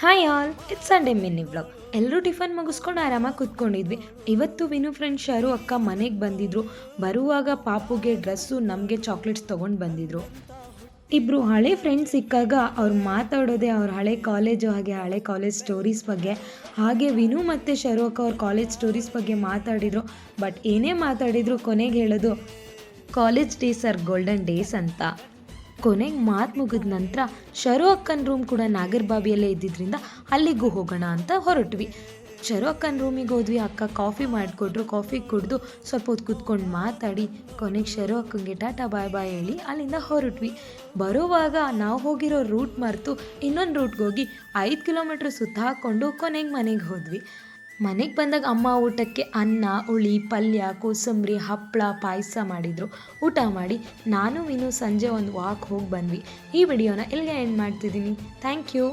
Hi all, it's Sunday mini vlog. ಎಲ್ಲರೂ tiffin ಮುಗಿಸ್ಕೊಂಡು ಆರಾಮಾಗಿ ಕೂತ್ಕೊಂಡಿದ್ವಿ. ಇವತ್ತು ವಿನು ಫ್ರೆಂಡ್ ಶರು ಅಕ್ಕ ಮನೆಗೆ ಬಂದಿದ್ರು. ಬರುವಾಗ ಪಾಪುಗೆ ಡ್ರೆಸ್ಸು, ನಮಗೆ ಚಾಕ್ಲೇಟ್ಸ್ ತೊಗೊಂಡು ಬಂದಿದ್ರು. ಇಬ್ಬರು ಹಳೆ ಫ್ರೆಂಡ್ಸ್ ಸಿಕ್ಕಾಗ ಅವ್ರು ಮಾತಾಡೋದೇ ಅವ್ರ ಹಳೆ ಕಾಲೇಜು ಹಾಗೆ ಹಳೆ ಕಾಲೇಜ್ ಸ್ಟೋರೀಸ್ ಬಗ್ಗೆ. ಹಾಗೆ ವಿನು ಮತ್ತು ಶರು ಅಕ್ಕ ಅವ್ರ ಕಾಲೇಜ್ ಸ್ಟೋರೀಸ್ ಬಗ್ಗೆ ಮಾತಾಡಿದರು. ಬಟ್ ಏನೇ ಮಾತಾಡಿದ್ರು ಕೊನೆಗೆ ಹೇಳೋದು college days are golden days ಅಂತ. ಕೊನೆಗೆ ಮಾತು ಮುಗಿದ ನಂತರ ಶರು ಅಕ್ಕನ ರೂಮ್ ಕೂಡ ನಾಗರಬಾವಿಯಲ್ಲೇ ಇದ್ದಿದ್ದರಿಂದ ಅಲ್ಲಿಗೂ ಹೋಗೋಣ ಅಂತ ಹೊರಟ್ವಿ. ಶರು ಅಕ್ಕನ ರೂಮಿಗೆ ಹೋದ್ವಿ. ಅಕ್ಕ ಕಾಫಿ ಮಾಡಿಕೊಟ್ರು. ಕಾಫಿ ಕುಡಿದು ಸ್ವಲ್ಪ ಹೊತ್ತು ಕೂತ್ಕೊಂಡು ಮಾತಾಡಿ ಕೊನೆಗೆ ಶರು ಅಕ್ಕಂಗೆ ಟಾಟಾ ಬಾಯ್ ಬಾಯ್ ಹೇಳಿ ಅಲ್ಲಿಂದ ಹೊರಟ್ವಿ. ಬರುವಾಗ ನಾವು ಹೋಗಿರೋ ರೂಟ್ ಮರೆತು ಇನ್ನೊಂದು ರೂಟ್ಗೆ ಹೋಗಿ 5 ಕಿಲೋಮೀಟ್ರ್ ಸುತ್ತ ಹಾಕ್ಕೊಂಡು ಕೊನೆಗೆ ಮನೆಗೆ ಹೋದ್ವಿ. ಮನೆಗೆ ಬಂದಾಗ ಅಮ್ಮ ಊಟಕ್ಕೆ ಅನ್ನ, ಹುಳಿ, ಪಲ್ಯ, ಕೋಸಂಬರಿ, ಹಪ್ಪಳ, ಪಾಯಸ ಮಾಡಿದರು. ಊಟ ಮಾಡಿ ನಾನು ವಿನು ಸಂಜೆ ಒಂದು ವಾಕ್ ಹೋಗಿ ಬಂದ್ವಿ. ಈ ವಿಡಿಯೋನ ಇಲ್ಲಿಗೆ ಎಂಡ್ ಮಾಡ್ತಿದ್ದೀನಿ. Thank you.